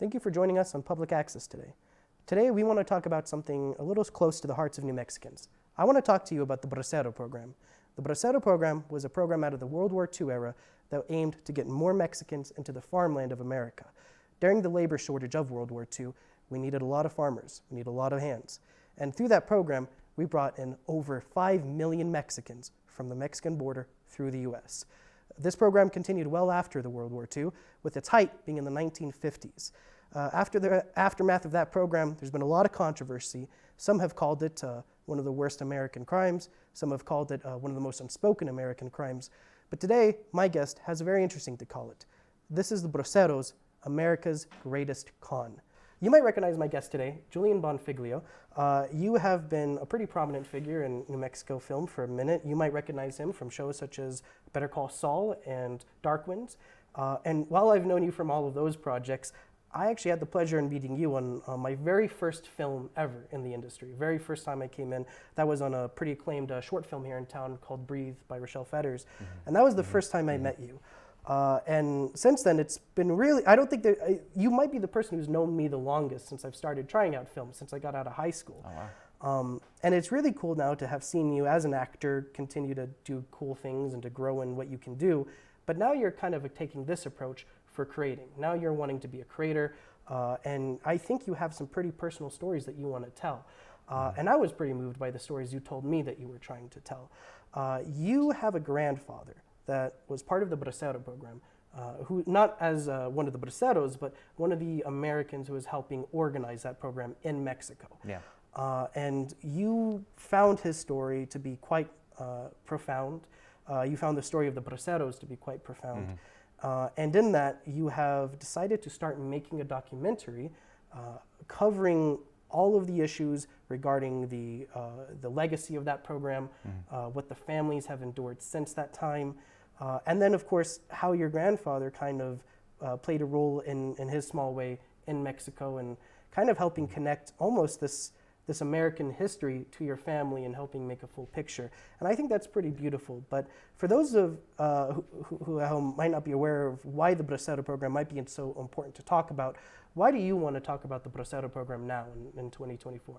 Thank you for joining us on Public Access today. Today we want to talk about something a little close to the hearts of New Mexicans. I want to talk to you about the Bracero program. The Bracero program was a program out of the World War II era that aimed to get more Mexicans into the farmland of America. During the labor shortage of World War II, we needed a lot of farmers, we needed a lot of hands. And through that program, we brought in over 5 million Mexicans from the Mexican border through the US. This program continued well after the World War II, with its height being in the 1950s. After the aftermath of that program, there's been a lot of controversy. Some have called it one of the worst American crimes. Some have called it one of the most unspoken American crimes. But today, my guest has a very interesting to call it. This is the Braceros Americas Greatest Con. You might recognize my guest today, Julian Bonfigalo. You have been a pretty prominent figure in New Mexico film for a minute. You might recognize him from shows such as Better Call Saul and Dark Winds. And while I've known you from all of those projects, I actually had the pleasure in meeting you on my very first film ever in the industry. Very first time I came in, that was on a pretty acclaimed short film here in town called Breathe by Rochelle Fetters. And that was the first time I met you. And since then, it's been really, I don't think that, you might be the person who's known me the longest since I've started trying out films, since I got out of high school. Oh, wow. And it's really cool now to have seen you as an actor continue to do cool things and to grow in what you can do. But now you're kind of taking this approach for creating. Now you're wanting to be a creator, and I think you have some pretty personal stories that you want to tell. And I was pretty moved by the stories you told me that you were trying to tell. You have a grandfather that was part of the Bracero program, who not as one of the Braceros, but one of the Americans who was helping organize that program in Mexico. Yeah. And you found his story to be quite profound. You found the story of the Braceros to be quite profound. And in that, you have decided to start making a documentary covering all of the issues regarding the legacy of that program, what the families have endured since that time, and then, of course, how your grandfather kind of played a role in his small way in Mexico and kind of helping connect almost this American history to your family and helping make a full picture. And I think that's pretty beautiful. But for those of who might not be aware of why the Bracero program might be so important to talk about, why do you want to talk about the Bracero program now in 2024?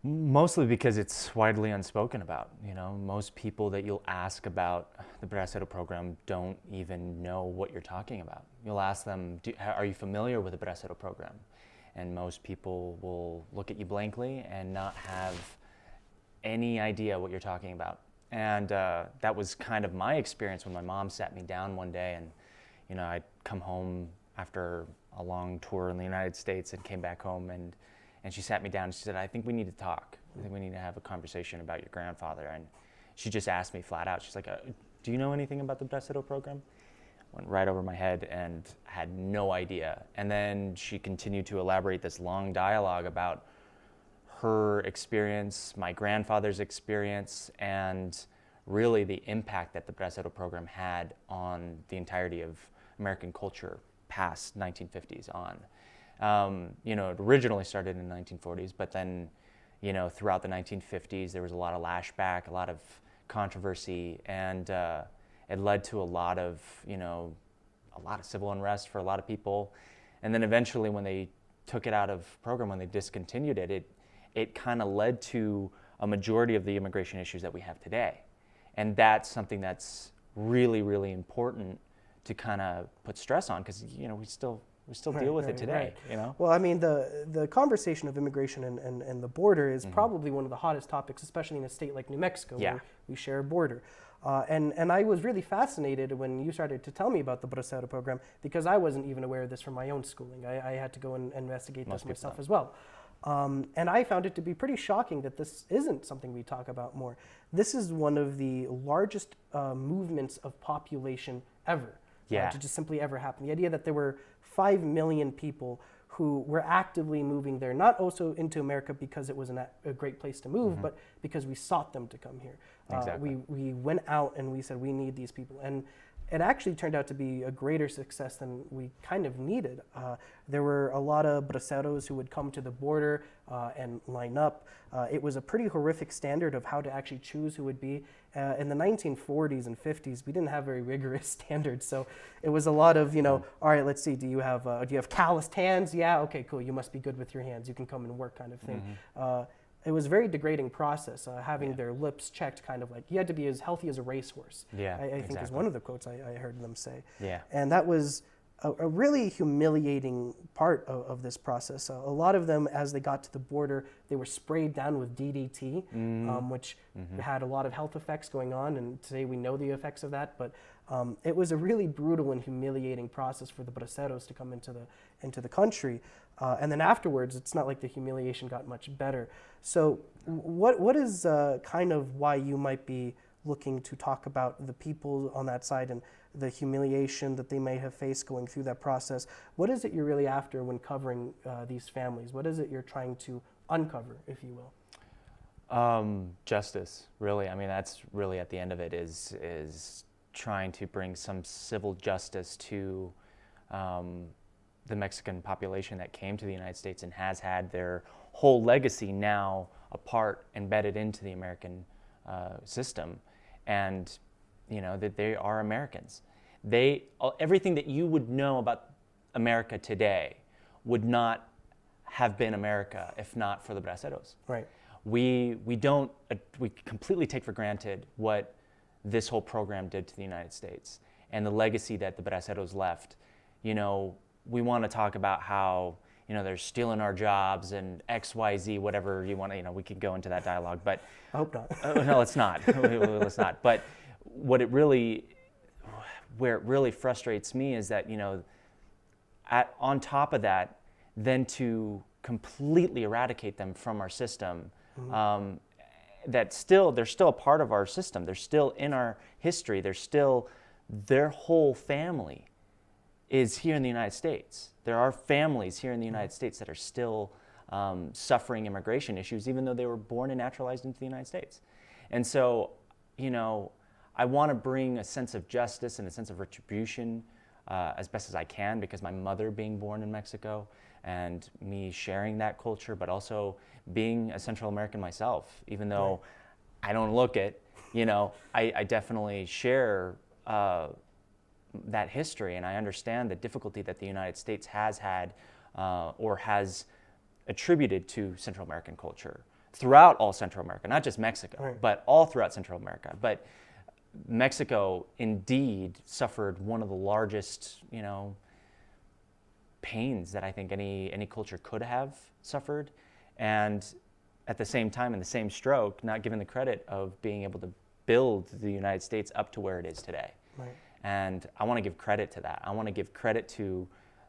Mostly because it's widely unspoken about. You know, most people that you'll ask about the Bracero program don't even know what you're talking about. You'll ask them, are you familiar with the Bracero program? And most people will look at you blankly and not have any idea what you're talking about. And that was kind of my experience when my mom sat me down one day, and you know, I'd come home after a long tour in the United States and came back home, and she sat me down and she said, I think we need to talk. I think we need to have a conversation about your grandfather. And she just asked me flat out, she's like, do you know anything about the Bracero program? Went right over my head and had no idea. And then she continued to elaborate this long dialogue about her experience, my grandfather's experience, and really the impact that the Bracero program had on the entirety of American culture past 1950s on. You know, it originally started in the 1940s, but then, you know, throughout the 1950s, there was a lot of lashback, a lot of controversy, and it led to a lot of civil unrest for a lot of people. And then eventually when they took it out of program, when they discontinued it, it kind of led to a majority of the immigration issues that we have today. And that's something that's really, really important to kind of put stress on, because, you know, we still deal with it today, right. You know? Well, I mean, the conversation of immigration and the border is probably one of the hottest topics, especially in a state like New Mexico, where we share a border. And I was really fascinated when you started to tell me about the Bracero program, because I wasn't even aware of this from my own schooling. I had to go and investigate this myself as well. And I found it to be pretty shocking that this isn't something we talk about more. This is one of the largest movements of population ever. To just simply ever happen. The idea that there were 5 million people who were actively moving there, not also into America because it was a great place to move, but because we sought them to come here. Exactly. We went out and we said, we need these people. And it actually turned out to be a greater success than we kind of needed. There were a lot of braceros who would come to the border and line up. It was a pretty horrific standard of how to actually choose who would be. In the 1940s and 50s, we didn't have very rigorous standards, so it was a lot of, all right, let's see, do you have calloused hands? Yeah, okay, cool, you must be good with your hands, you can come and work kind of thing. It was a very degrading process, having their lips checked, kind of like you had to be as healthy as a racehorse. Yeah, I think is one of the quotes I heard them say. Yeah. And that was a really humiliating part of this process. A lot of them, as they got to the border, they were sprayed down with DDT, which had a lot of health effects going on, and today we know the effects of that, but it was a really brutal and humiliating process for the braceros to come into the country. And then afterwards, it's not like the humiliation got much better. So what is kind of why you might be looking to talk about the people on that side and the humiliation that they may have faced going through that process? What is it you're really after when covering these families? What is it you're trying to uncover, if you will? Justice, really. I mean, that's really at the end of it is trying to bring some civil justice to the Mexican population that came to the United States and has had their whole legacy now embedded into the American system, and that they are Americans. Everything that you would know about America today would not have been America if not for the braceros. Right. We completely take for granted what this whole program did to the United States and the legacy that the braceros left. We want to talk about how they're stealing our jobs and XYZ, whatever you want to, we can go into that dialogue, but I hope not. no, let's not. Let's not. But where it really frustrates me is that, on top of that, then to completely eradicate them from our system, they're still a part of our system. They're still in our history. Their whole family is here in the United States. There are families here in the United States that are still suffering immigration issues, even though they were born and naturalized into the United States. And so, I want to bring a sense of justice and a sense of retribution as best as I can, because my mother being born in Mexico and me sharing that culture, but also being a Central American myself, even though I don't look it, I definitely share that history, and I understand the difficulty that the United States has had or has attributed to Central American culture throughout all Central America, not just Mexico, but all throughout Central America. But Mexico indeed suffered one of the largest, pains that I think any culture could have suffered, and at the same time, in the same stroke, not given the credit of being able to build the United States up to where it is today. Right. And I want to give credit to that. I want to give credit to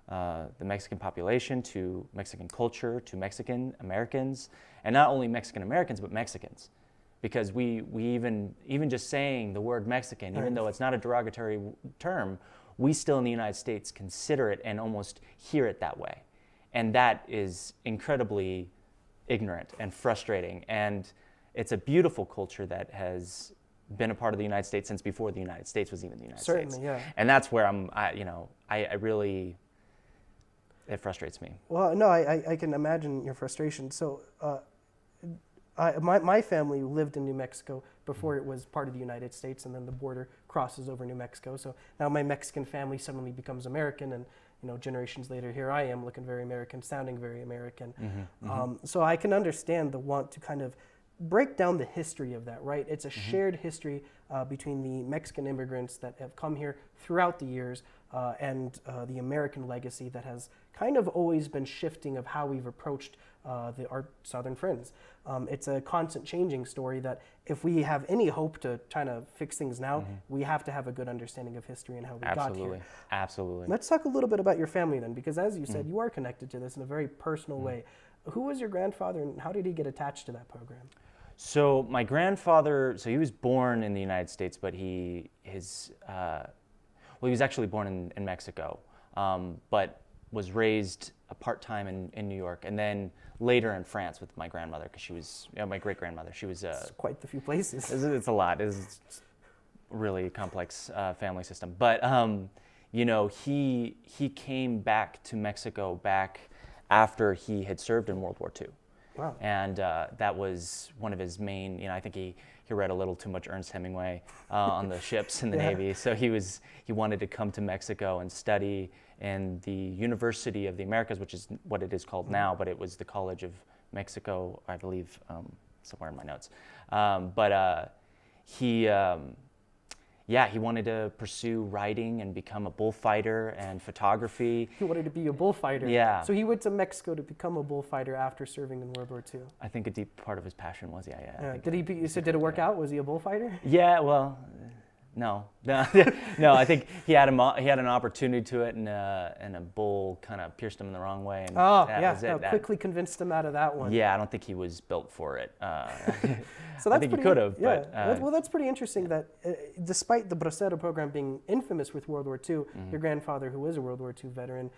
the Mexican population, to Mexican culture, to Mexican Americans, and not only Mexican Americans, but Mexicans. Because we even just saying the word Mexican, even though it's not a derogatory term, we still in the United States consider it and almost hear it that way. And that is incredibly ignorant and frustrating. And it's a beautiful culture that has been a part of the United States since before the United States was even the United States. Certainly, yeah. And that's where I really, it frustrates me. Well, no, I can imagine your frustration. So my family lived in New Mexico before it was part of the United States, and then the border crosses over New Mexico. So now my Mexican family suddenly becomes American, and generations later, here I am looking very American, sounding very American. So I can understand the want to kind of break down the history of that, right? It's a shared history between the Mexican immigrants that have come here throughout the years and the American legacy that has kind of always been shifting of how we've approached our Southern friends. It's a constant changing story that if we have any hope to try to fix things now, we have to have a good understanding of history and how we got here. Absolutely. Let's talk a little bit about your family then, because as you said, you are connected to this in a very personal way. Who was your grandfather, and how did he get attached to that program? So my grandfather, he was born in the United States, but he was actually born in Mexico, but was raised part-time in New York, and then later in France with my grandmother, because she was my great-grandmother. She was It's quite the few places. It's a lot. really complex family system. But you know, he came back to Mexico back after he had served in World War II. Wow. And that was one of his main, you know, I think he read a little too much Ernest Hemingway on the ships in the Navy. So he wanted to come to Mexico and study in the University of the Americas, which is what it is called now, but it was the College of Mexico, I believe, somewhere in my notes. He wanted to pursue writing and become a bullfighter and photography. He wanted to be a bullfighter. Yeah. So he went to Mexico to become a bullfighter after serving in World War II. I think a deep part of his passion was, Did it work out? Was he a bullfighter? Yeah, well, no. No, I think he had an opportunity to it, and a bull kind of pierced him in the wrong way. And was it. Quickly convinced him out of that one. Yeah, I don't think he was built for it. So I think he could have. Yeah. But, well, that's pretty interesting that despite the Bracero program being infamous with World War II, your grandfather, who was a World War II veteran,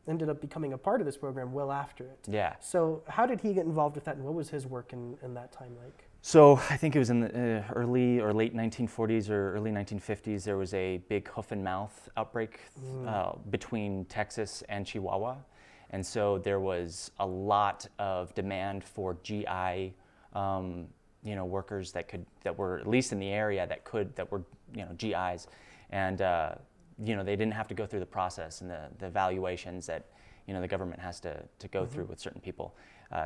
ended up becoming a part of this program well after it. Yeah. So how did he get involved with that, and what was his work in that time like? So I think it was in the early or late 1940s or early 1950s, there was a big hoof and mouth outbreak between Texas and Chihuahua. And so there was a lot of demand for GI workers that were at least in the area that were GIs, and they didn't have to go through the process and the evaluations that the government has to go through with certain people.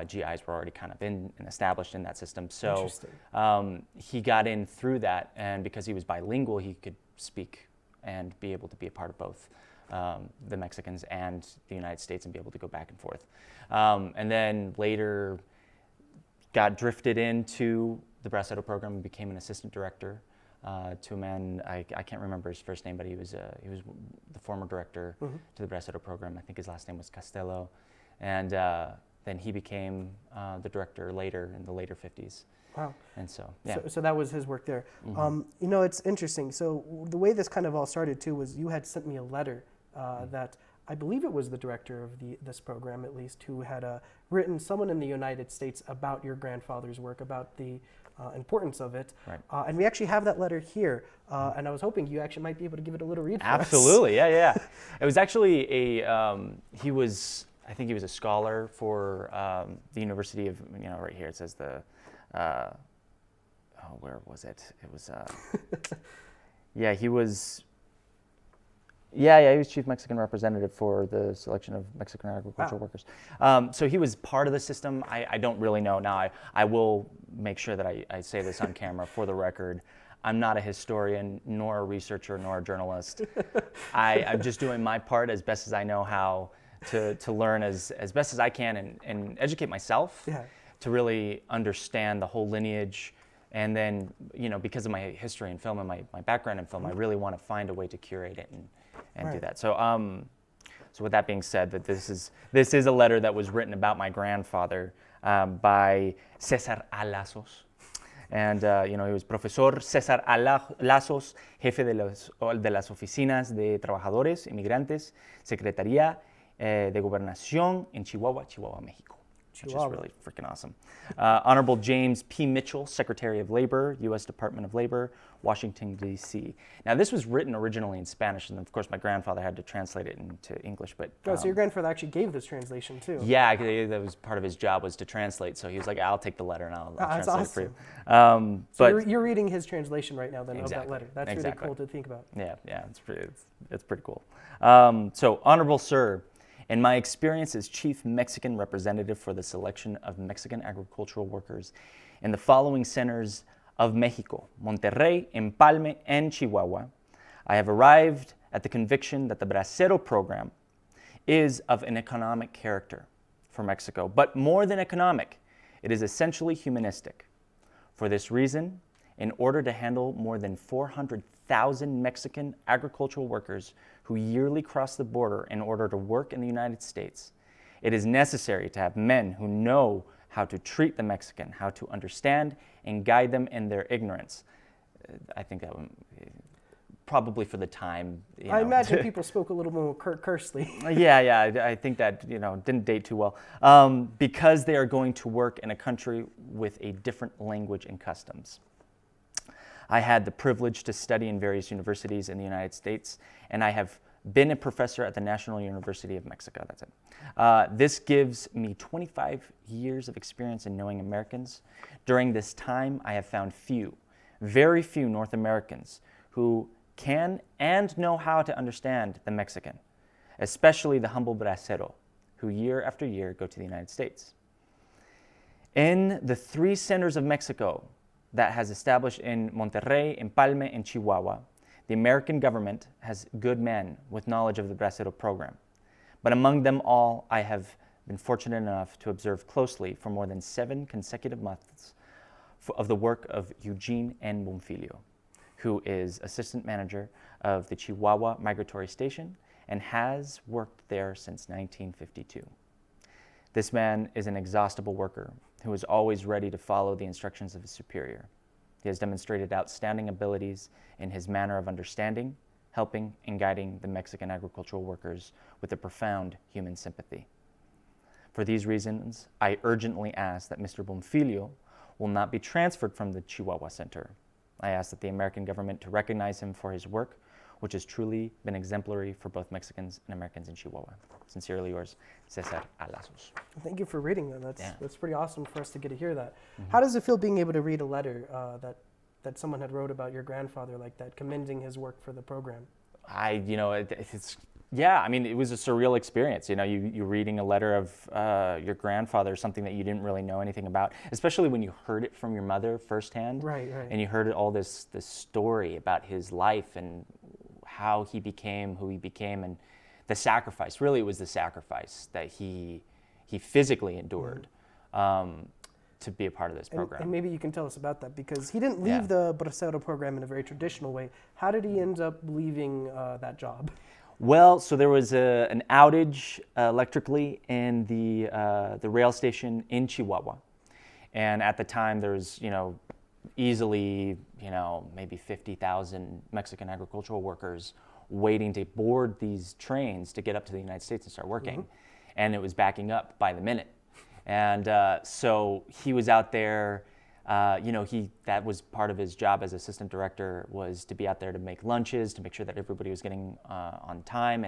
GIs were already kind of in and established in that system. So he got in through that, and because he was bilingual, he could speak and be able to be a part of both the Mexicans and the United States and be able to go back and forth. And then later got drifted into the Bracero program and became an assistant director to a man, I can't remember his first name, but he was the former director to the Bracero program. I think his last name was Castello. And then he became the director later in the later 50s. Wow. And so, yeah. So that was his work there. It's interesting. So the way this kind of all started too was you had sent me a letter that I believe it was the director of this program, at least, who had written someone in the United States about your grandfather's work, about the importance of it. Right. And we actually have that letter here, and I was hoping you actually might be able to give it a little read for us. Absolutely, yeah. It was actually I think he was a scholar for the University of, right here it says the, where was it? It was, he was chief Mexican representative for the selection of Mexican agricultural workers. So he was part of the system. I don't really know. Now, I will make sure that I say this on camera for the record. I'm not a historian, nor a researcher, nor a journalist. I'm just doing my part as best as I know how to learn as best as I can and educate myself to really understand the whole lineage. And then, because of my history in film and my background in film, I really want to find a way to curate it and do that. So with that being said, that this is a letter that was written about my grandfather by Cesar A. Lazos. And he was Profesor Cesar A. Lazos, jefe de las oficinas de trabajadores inmigrantes, Secretaría de Gobernación en Chihuahua, México. Which is really freaking awesome. Honorable James P. Mitchell, Secretary of Labor, U.S. Department of Labor, Washington, D.C. Now, this was written originally in Spanish, and of course, my grandfather had to translate it into English. But so your grandfather actually gave this translation too? Yeah, that was part of his job, was to translate. So he was like, "I'll take the letter and I'll translate awesome. it for you." So you're reading his translation right now, then, exactly, of that letter. That's really cool to think about. Yeah, it's pretty cool. So, Honorable Sir, in my experience as Chief Mexican Representative for the selection of Mexican agricultural workers in the following centers of Mexico, Monterrey, Empalme, and Chihuahua, I have arrived at the conviction that the Bracero program is of an economic character for Mexico. But more than economic, it is essentially humanistic. For this reason, in order to handle more than 400,000 Mexican agricultural workers who yearly cross the border in order to work in the United States, it is necessary to have men who know how to treat the Mexican, how to understand and guide them in their ignorance. I think that would, probably for the time. I imagine people spoke a little more cursedly. Yeah, I think that didn't date too well, because they are going to work in a country with a different language and customs. I had the privilege to study in various universities in the United States, and I have been a professor at the National University of Mexico. That's it. This gives me 25 years of experience in knowing Americans. During this time, I have found very few North Americans who can and know how to understand the Mexican, especially the humble bracero, who year after year go to the United States. In the 3 centers of Mexico that has established in Monterrey, Empalme, and Chihuahua, the American government has good men with knowledge of the Bracero program. But among them all, I have been fortunate enough to observe closely for more than 7 consecutive months of the work of Julian Bonfigalo, who is assistant manager of the Chihuahua Migratory Station and has worked there since 1952. This man is an inexhaustible worker who is always ready to follow the instructions of his superior. He has demonstrated outstanding abilities in his manner of understanding, helping, and guiding the Mexican agricultural workers with a profound human sympathy. For these reasons, I urgently ask that Mr. Bonfigalo will not be transferred from the Chihuahua Center. I ask that the American government to recognize him for his work, which has truly been exemplary for both Mexicans and Americans in Chihuahua. Sincerely yours, Cesar Alazos. Thank you for reading that. That's pretty awesome for us to get to hear that. How does it feel being able to read a letter that someone had wrote about your grandfather like that, commending his work for the program? It was a surreal experience. You reading a letter of your grandfather, something that you didn't really know anything about, especially when you heard it from your mother firsthand. Right. And you heard all this story about his life and how he became who he became, and the sacrifice. Really, it was the sacrifice that he physically endured to be a part of this program. And maybe you can tell us about that, because he didn't leave the Bracero program in a very traditional way. How did he end up leaving that job? Well, so there was an outage electrically in the rail station in Chihuahua, and at the time there was easily maybe 50,000 Mexican agricultural workers waiting to board these trains to get up to the United States and start working, and it was backing up by the minute, and so he was out there. That was part of his job as assistant director, was to be out there to make lunches, to make sure that everybody was getting on time,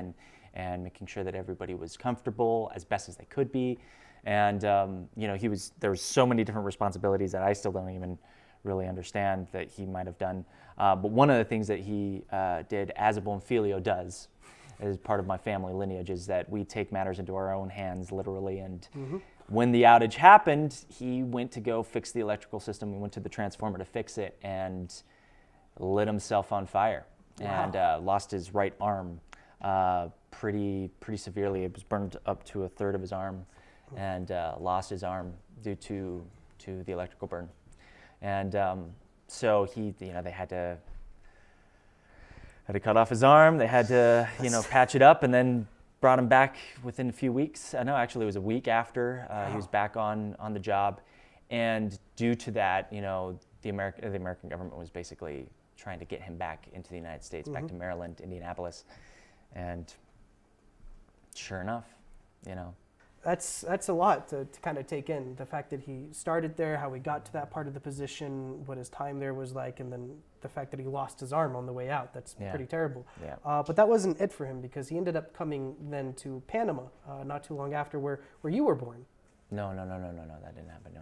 and making sure that everybody was comfortable as best as they could be. And there was so many different responsibilities that I still don't even really understand that he might have done. But one of the things that he did, as a Bonfigalo does, as part of my family lineage, is that we take matters into our own hands, literally. And when the outage happened, he went to go fix the electrical system. He went to the transformer to fix it and lit himself on fire. Wow. And lost his right arm pretty severely. It was burned up to a third of his arm, and lost his arm due to the electrical burn. And so they had to cut off his arm. They had to patch it up, and then brought him back within a few weeks. No, actually it was a week after he was back on the job. And due to that, the American government was basically trying to get him back into the United States, back to Maryland, Indianapolis. And sure enough, That's a lot to kind of take in, the fact that he started there, how he got to that part of the position, what his time there was like, and then the fact that he lost his arm on the way out. That's pretty terrible. Yeah. But that wasn't it for him, because he ended up coming then to Panama not too long after, where you were born. No, that didn't happen,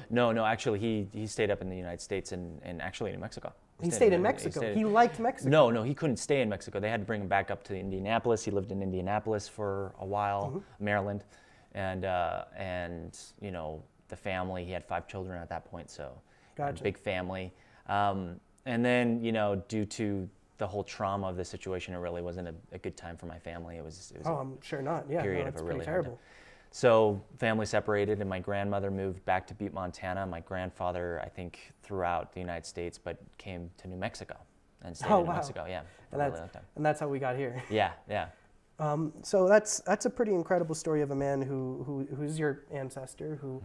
No, actually he stayed up in the United States and actually in Mexico. He stayed in Mexico. He liked Mexico. No, he couldn't stay in Mexico. They had to bring him back up to Indianapolis. He lived in Indianapolis for a while, Maryland, and the family. He had 5 children at that point, so gotcha. Big family. And then due to the whole trauma of the situation, it really wasn't a good time for my family. It was I'm sure not. Yeah, period of a really terrible. Hard time. So family separated, and my grandmother moved back to Butte, Montana. My grandfather, I think, throughout the United States, but came to New Mexico and stayed in New Mexico. Yeah, and that's how we got here. Yeah. So that's a pretty incredible story of a man who's your ancestor, who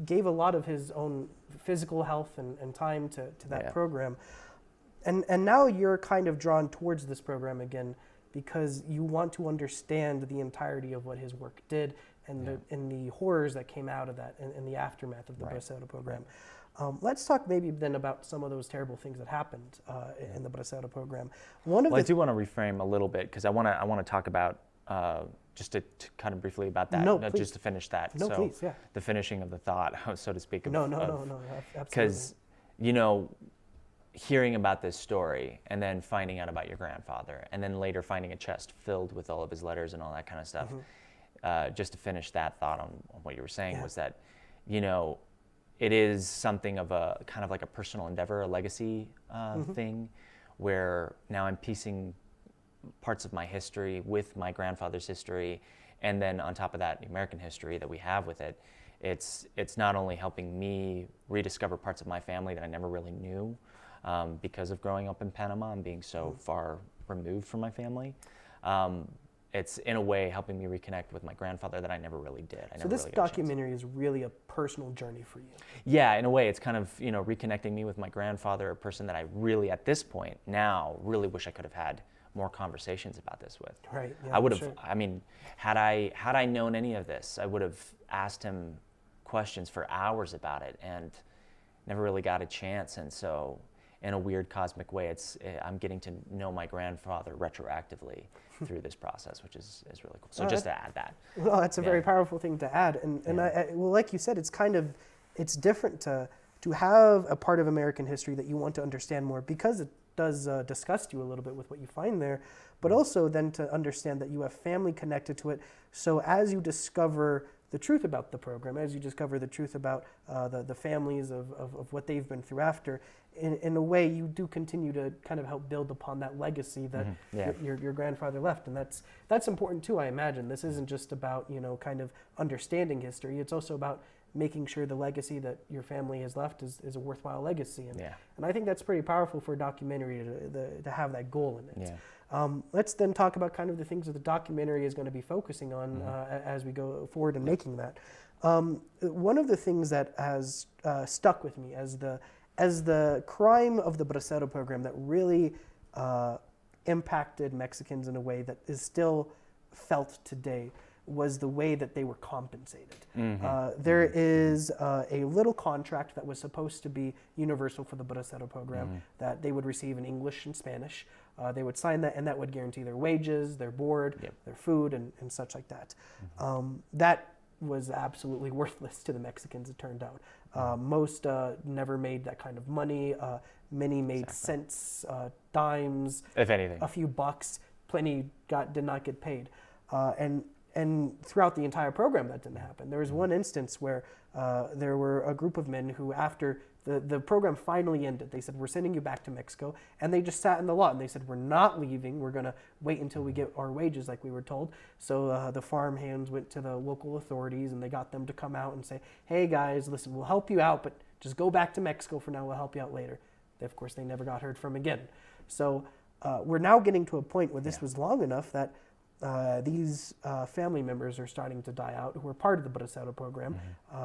gave a lot of his own physical health and time to that program, and now you're kind of drawn towards this program again, because you want to understand the entirety of what his work did and the horrors that came out of that in the aftermath of the Bracero program. Let's talk maybe then about some of those terrible things that happened in the Bracero program. One of Well, I the do want to reframe a little bit because I want to talk about just to kind of briefly about that. No, just to finish that. No, so please, yeah. the finishing of the thought, so to speak. No, absolutely. Because hearing about this story and then finding out about your grandfather and then later finding a chest filled with all of his letters and all that kind of stuff. Just to finish that thought on what you were saying was that, it is something of a kind of like a personal endeavor, a legacy thing, where now I'm piecing parts of my history with my grandfather's history, and then on top of that, the American history that we have with it. It's not only helping me rediscover parts of my family that I never really knew because of growing up in Panama and being so far removed from my family. It's in a way helping me reconnect with my grandfather that I never really did. So this documentary is really a personal journey for you. Yeah, in a way, it's kind of reconnecting me with my grandfather, a person that I really, at this point now, really wish I could have had more conversations about this with. Right. Yeah, I would have. sure. I mean, had I known any of this, I would have asked him questions for hours about it, and never really got a chance. And so, in a weird cosmic way, I'm getting to know my grandfather retroactively through this process, which is really cool. So just to add that. Well, that's a very powerful thing to add, and well, like you said, it's different to have a part of American history that you want to understand more because it does disgust you a little bit with what you find there, but also then to understand that you have family connected to it. So as you discover the truth about the program, as you discover the truth about the families of what they've been through after, in a way you do continue to kind of help build upon that legacy that your grandfather left. And that's important too, I imagine. This isn't just about, kind of understanding history. It's also about making sure the legacy that your family has left is a worthwhile legacy. And I think that's pretty powerful for a documentary to have that goal in it. Let's then talk about kind of the things that the documentary is going to be focusing on as we go forward in making that. One of the things that has stuck with me as the crime of the Bracero program that really impacted Mexicans in a way that is still felt today was the way that they were compensated. There is a little contract that was supposed to be universal for the Bracero program that they would receive in English and Spanish. They would sign that, and that would guarantee their wages, their board, their food, and such like that. That was absolutely worthless to the Mexicans, it turned out. Most never made that kind of money. Many made cents, dimes, if anything, a few bucks. Plenty did not get paid. And throughout the entire program, that didn't happen. There was one instance where there were a group of men who, after the program finally ended, they said, "We're sending you back to Mexico." And they just sat in the lot and they said, "We're not leaving. We're going to wait until we get our wages," like we were told. So the farm hands went to the local authorities and they got them to come out and say, "Hey guys, listen, we'll help you out, but just go back to Mexico for now. We'll help you out later." Of course, they never got heard from again. So we're now getting to a point where this was long enough that these family members are starting to die out who were part of the Bracero program.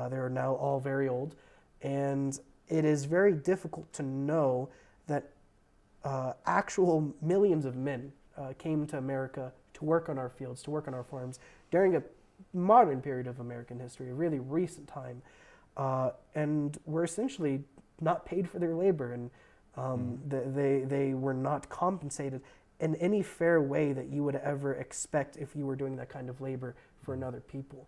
They're now all very old, and it is very difficult to know that actual millions of men came to America to work on our fields, to work on our farms during a modern period of American history, a really recent time, and were essentially not paid for their labor, and they were not compensated in any fair way that you would ever expect if you were doing that kind of labor for another people.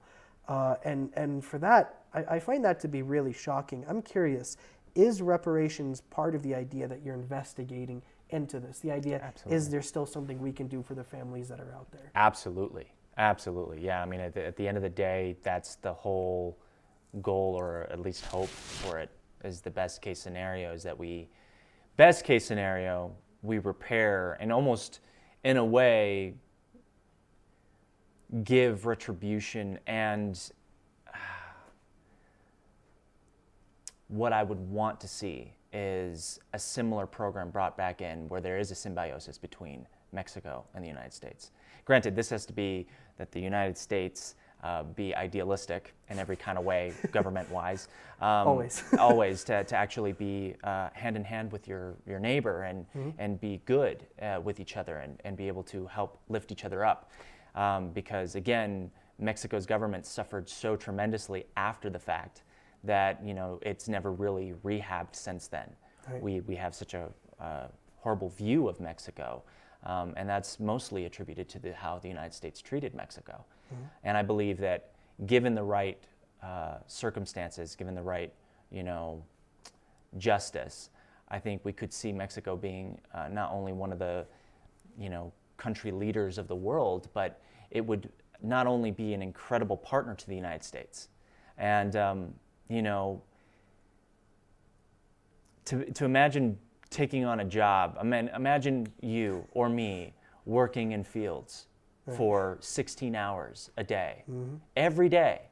And for that, I find that to be really shocking. I'm curious, is reparations part of the idea that you're investigating into this? The idea, is there still something we can do for the families that are out there? Absolutely. Absolutely. Yeah. I mean, at the end of the day, that's the whole goal, or at least hope for it, is the best case scenario is that we repair and almost in a way give retribution. And what I would want to see is a similar program brought back in where there is a symbiosis between Mexico and the United States. Granted, this has to be that the United States be idealistic in every kind of way, government-wise. Always to actually be hand in hand with your neighbor and be good with each other and be able to help lift each other up. Because again, Mexico's government suffered so tremendously after the fact that, you know, it's never really rehabbed since then. Right. We have such a horrible view of Mexico, and that's mostly attributed to how the United States treated Mexico. And I believe that given the right circumstances, given the right, you know, justice, I think we could see Mexico being not only one of the, you know, country leaders of the world, but it would not only be an incredible partner to the United States. And, you know, to imagine taking on a job, imagine you or me working in fields for 16 hours a day, every day.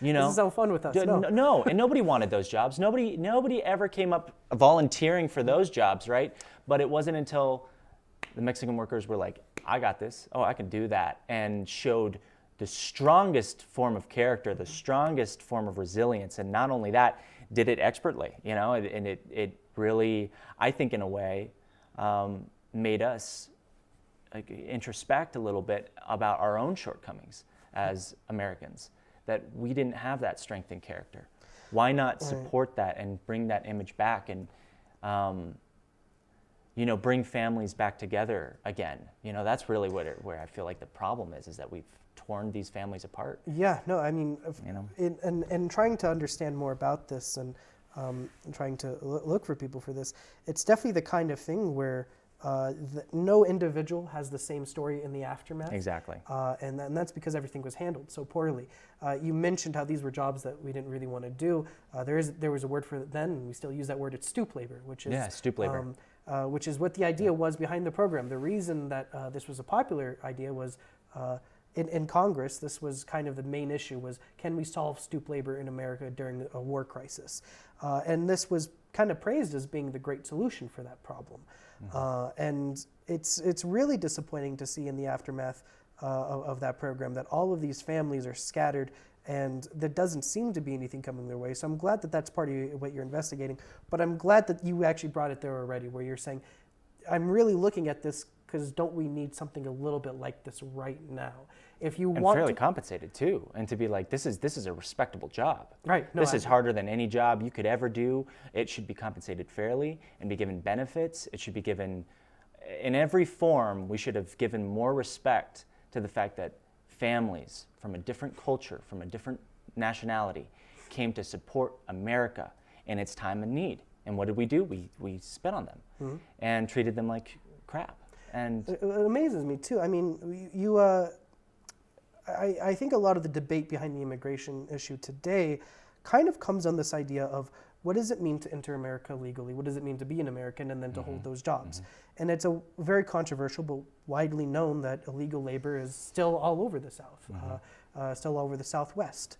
You know, this is so fun with us. No, and nobody wanted those jobs. Nobody ever came up volunteering for those jobs, right? But it wasn't until the Mexican workers were like, I got this. Oh, I can do that. And showed the strongest form of character, the strongest form of resilience. And not only that, did it expertly, you know, and it really, I think in a way, made us introspect a little bit about our own shortcomings as Americans, that we didn't have that strength and character. Why not support that and bring that image back and, you know, bring families back together again? You know, that's really where I feel like the problem is that we've torn these families apart. Yeah, no, I mean, you know, and trying to understand more about this and trying to look for people for this, it's definitely the kind of thing where no individual has the same story in the aftermath. Exactly. And that's because everything was handled so poorly. You mentioned how these were jobs that we didn't really want to do. There was a word for it then, and we still use that word. It's stoop labor, which is stoop labor. Which is what the idea was behind the program. The reason that this was a popular idea was in Congress, this was kind of the main issue was, can we solve stoop labor in America during a war crisis? And this was kind of praised as being the great solution for that problem. And it's really disappointing to see in the aftermath of that program that all of these families are scattered and there doesn't seem to be anything coming their way. So I'm glad that that's part of what you're investigating, but I'm glad that you actually brought it there already, where you're saying, I'm really looking at this because don't we need something a little bit like this right now? If you want fairly compensated too, and to be like, this is a respectable job. Right. No, this is harder than any job you could ever do. It should be compensated fairly and be given benefits. It should be given, in every form, we should have given more respect to the fact that families from a different culture, from a different nationality, came to support America in its time of need. And what did we do? We spit on them and treated them like crap. And it amazes me too. I mean, I think a lot of the debate behind the immigration issue today kind of comes on this idea of what does it mean to enter America legally? What does it mean to be an American and then to hold those jobs? And it's a very controversial but widely known that illegal labor is still all over the South, still all over the Southwest.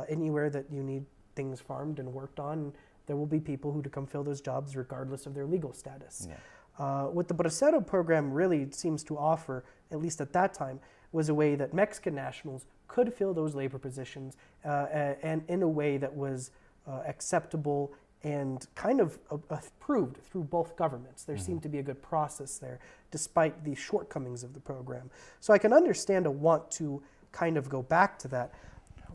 Anywhere that you need things farmed and worked on, there will be people who to come fill those jobs regardless of their legal status. What the Bracero program really seems to offer, at least at that time, was a way that Mexican nationals could fill those labor positions and in a way that was acceptable and kind of approved through both governments. There seemed to be a good process there, despite the shortcomings of the program. So I can understand a want to kind of go back to that.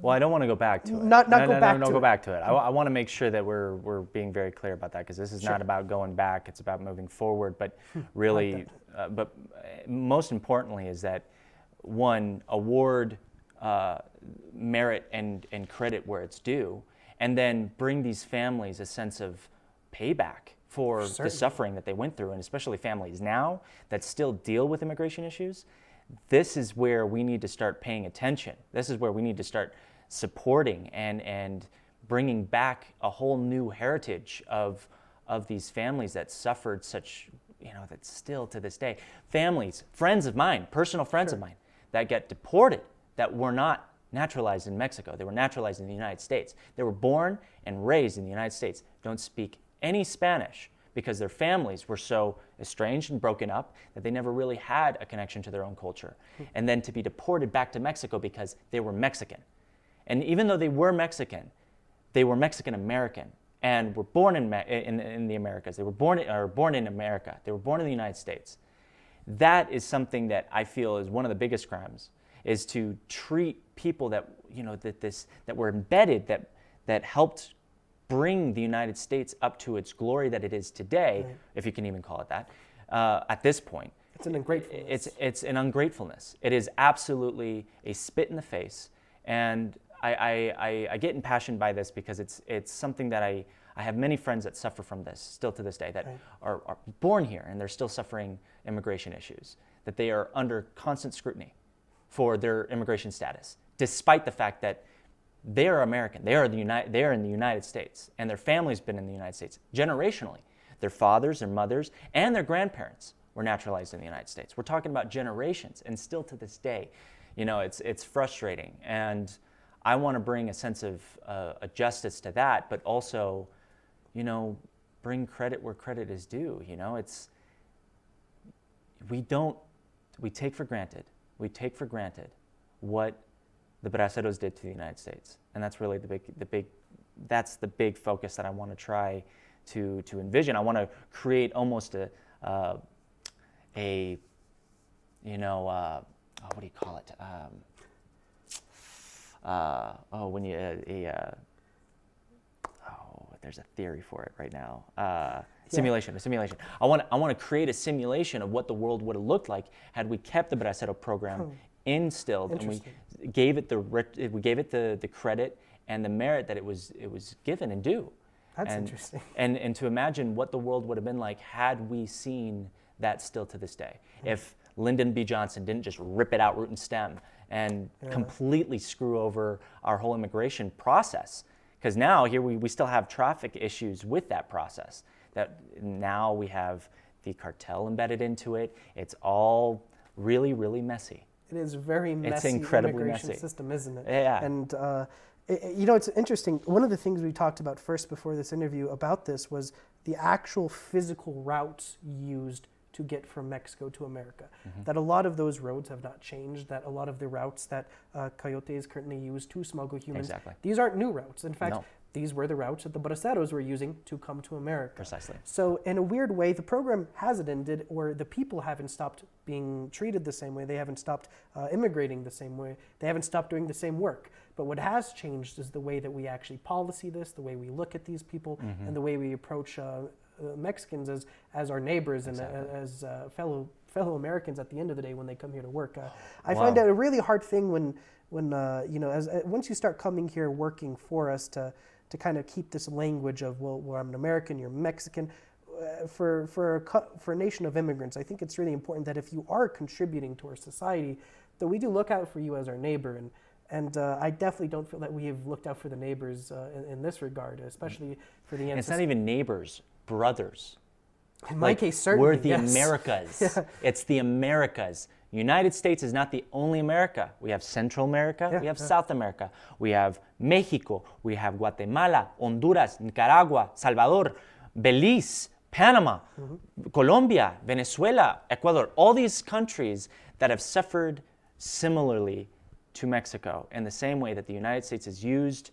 Well, I don't want to go back to it. No, go back to it. I want to make sure that we're being very clear about that, because this is not about going back. It's about moving forward. But really, but most importantly is that, one, award merit and credit where it's due, and then bring these families a sense of payback for the suffering that they went through, and especially families now that still deal with immigration issues. This is where we need to start paying attention. This is where we need to start supporting and bringing back a whole new heritage of these families that suffered such, that still to this day, families, friends of mine, personal friends of mine, that get deported, that were not naturalized in Mexico. They were naturalized in the United States. They were born and raised in the United States, don't speak any Spanish because their families were so estranged and broken up that they never really had a connection to their own culture. And then to be deported back to Mexico because they were Mexican. And even though they were Mexican American and were born in the Americas. They were born in America. They were born in the United States. That is something that I feel is one of the biggest crimes, is to treat people that, that were embedded, that helped bring the United States up to its glory that it is today, Right. if you can even call it that, at this point. It's an ungratefulness. It's an ungratefulness. It is absolutely a spit in the face. And I get impassioned by this because it's something that I have many friends that suffer from this still to this day, that Right. are born here and they're still suffering immigration issues, that they are under constant scrutiny for their immigration status, despite the fact that they are American. They are in the United States, and their family's been in the United States generationally. Their fathers, their mothers, and their grandparents were naturalized in the United States. We're talking about generations, and still to this day, it's frustrating. And I want to bring a sense of a justice to that, but also, bring credit where credit is due. We take for granted what the Braceros did to the United States, and that's really that's the big focus that I want to try to envision. I want to create almost what do you call it? There's a theory for it right now. A simulation. I want to create a simulation of what the world would have looked like had we kept the Bracero program instilled, and we gave it the credit and the merit that it was given and due. That's interesting. And to imagine what the world would have been like had we seen that still to this day. If Lyndon B. Johnson didn't just rip it out root and stem and completely screw over our whole immigration process. Because now here we still have traffic issues with that process. That now we have the cartel embedded into it. It's all really, really messy. It is very messy. It's incredibly immigration messy. system, isn't it? Yeah. And it's interesting. One of the things we talked about first before this interview about this was the actual physical routes used to get from Mexico to America. Mm-hmm. That a lot of those roads have not changed. That a lot of the routes that coyotes currently use to smuggle humans, Exactly. These aren't new routes. In fact, No. these were the routes that the Braceros were using to come to America. Precisely. So in a weird way, the program hasn't ended, or the people haven't stopped being treated the same way. They haven't stopped immigrating the same way. They haven't stopped doing the same work. But what has changed is the way that we actually policy this, the way we look at these people, and the way we approach Mexicans as our neighbors and as fellow Americans at the end of the day when they come here to work. I find it a really hard thing when once you start coming here working for us to kind of keep this language of, well, I'm an American, you're Mexican. For a nation of immigrants, I think it's really important that if you are contributing to our society, that we do look out for you as our neighbor. And I definitely don't feel that we have looked out for the neighbors in this regard, especially for the ancestors. It's not even neighbors, brothers. In my case, certainly, we're the yes. Americas. Yeah. It's the Americas. United States is not the only America. We have Central America, we have South America, we have Mexico, we have Guatemala, Honduras, Nicaragua, Salvador, Belize, Panama, Colombia, Venezuela, Ecuador, all these countries that have suffered similarly to Mexico in the same way that the United States has used,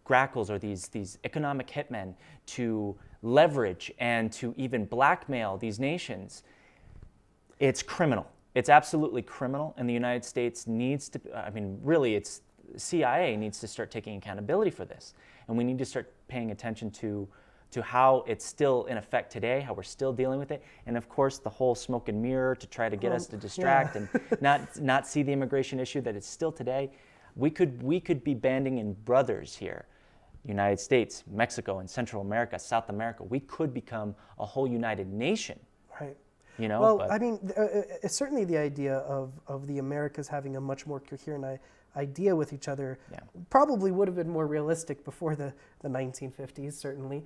grackles or these economic hitmen to leverage and to even blackmail these nations. It's criminal. It's absolutely criminal, and the United States needs to, it's CIA needs to start taking accountability for this. And we need to start paying attention to how it's still in effect today, how we're still dealing with it. And of course, the whole smoke and mirror to try to get us to distract and not see the immigration issue that it's still today. We could be banding in brothers here. United States, Mexico, and Central America, South America. We could become a whole united nation. Right. Well, certainly the idea of the Americas having a much more coherent idea with each other probably would have been more realistic before the 1950s, certainly.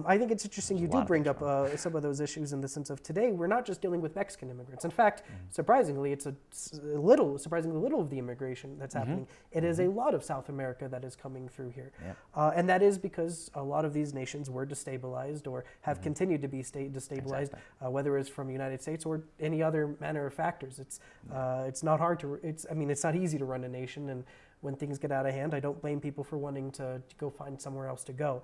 I think it's interesting you do bring up some of those issues in the sense of today we're not just dealing with Mexican immigrants. In fact, surprisingly, it's surprisingly little of the immigration that's happening. It is a lot of South America that is coming through here. Yeah. And that is because a lot of these nations were destabilized or have continued to be destabilized, whether it's from the United States or any other manner of factors. It's not hard to, it's not easy to run a nation, and when things get out of hand, I don't blame people for wanting to go find somewhere else to go.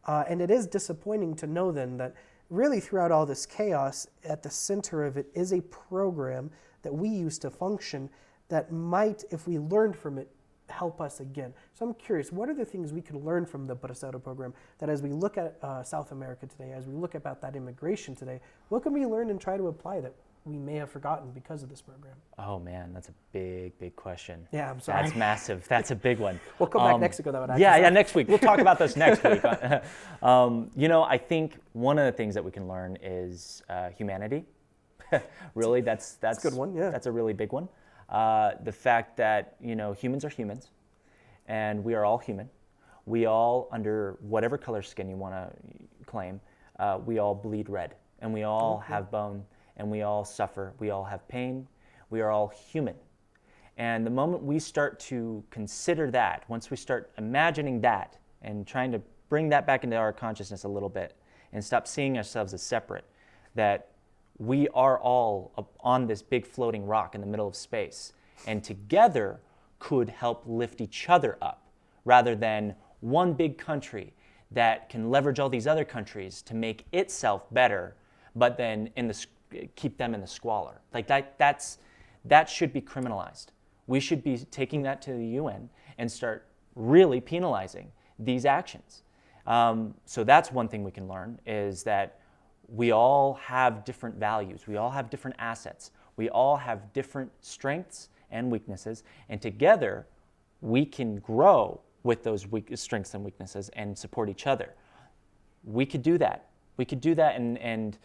And it is disappointing to know then that really throughout all this chaos, at the center of it is a program that we use to function that might, if we learned from it, be able to help us again. So I'm curious, what are the things we can learn from the Bracero program that as we look at South America today, as we look about that immigration today, what can we learn and try to apply that we may have forgotten because of this program? Oh man, that's a big question. Yeah, I'm sorry. That's massive. That's a big one. We'll come back next week with that. Yeah, next week. We'll talk about this next week. I think one of the things that we can learn is humanity. Really, that's a good one. Yeah, that's a really big one. The fact that humans are humans, and we are all human. We all, under whatever color skin you want to claim, we all bleed red, and we all have bone, and we all suffer. We all have pain. We are all human. And the moment we start to consider that, once we start imagining that and trying to bring that back into our consciousness a little bit and stop seeing ourselves as separate, that we are all on this big floating rock in the middle of space, and together could help lift each other up rather than one big country that can leverage all these other countries to make itself better, but then keep them in the squalor. Like that should be criminalized. We should be taking that to the UN and start really penalizing these actions. So that's one thing we can learn, is that we all have different values. We all have different assets. We all have different strengths and weaknesses. And together, we can grow with those strengths and weaknesses and support each other. We could do that. And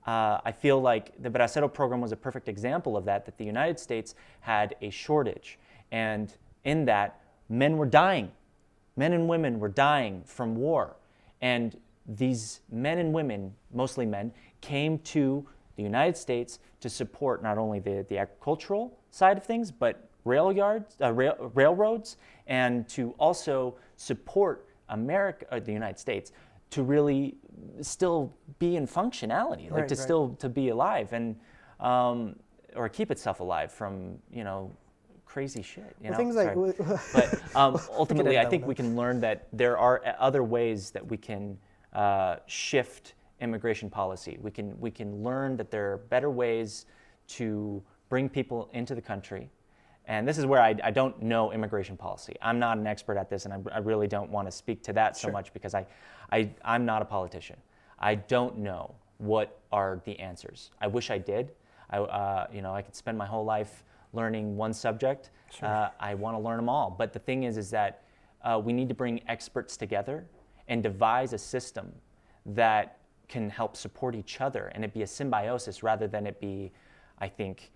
I feel like the Bracero program was a perfect example of that the United States had a shortage. And in that, men were dying. Men and women were dying from war. And these men and women, mostly men, came to the United States to support not only the agricultural side of things, but railroads, and to also support the United States, to really still be in functionality, still to be alive and or keep itself alive from crazy shit. Things like, but ultimately, I think we can learn that there are other ways that we can shift immigration policy. We can learn that there are better ways to bring people into the country. And this is where I don't know immigration policy. I'm not an expert at this, and I really don't want to speak to that so much because I'm not a politician. I don't know what are the answers. I wish I did. I could spend my whole life learning one subject. I want to learn them all. But the thing is that we need to bring experts together and devise a system that can help support each other, and it be a symbiosis rather than it be, I think,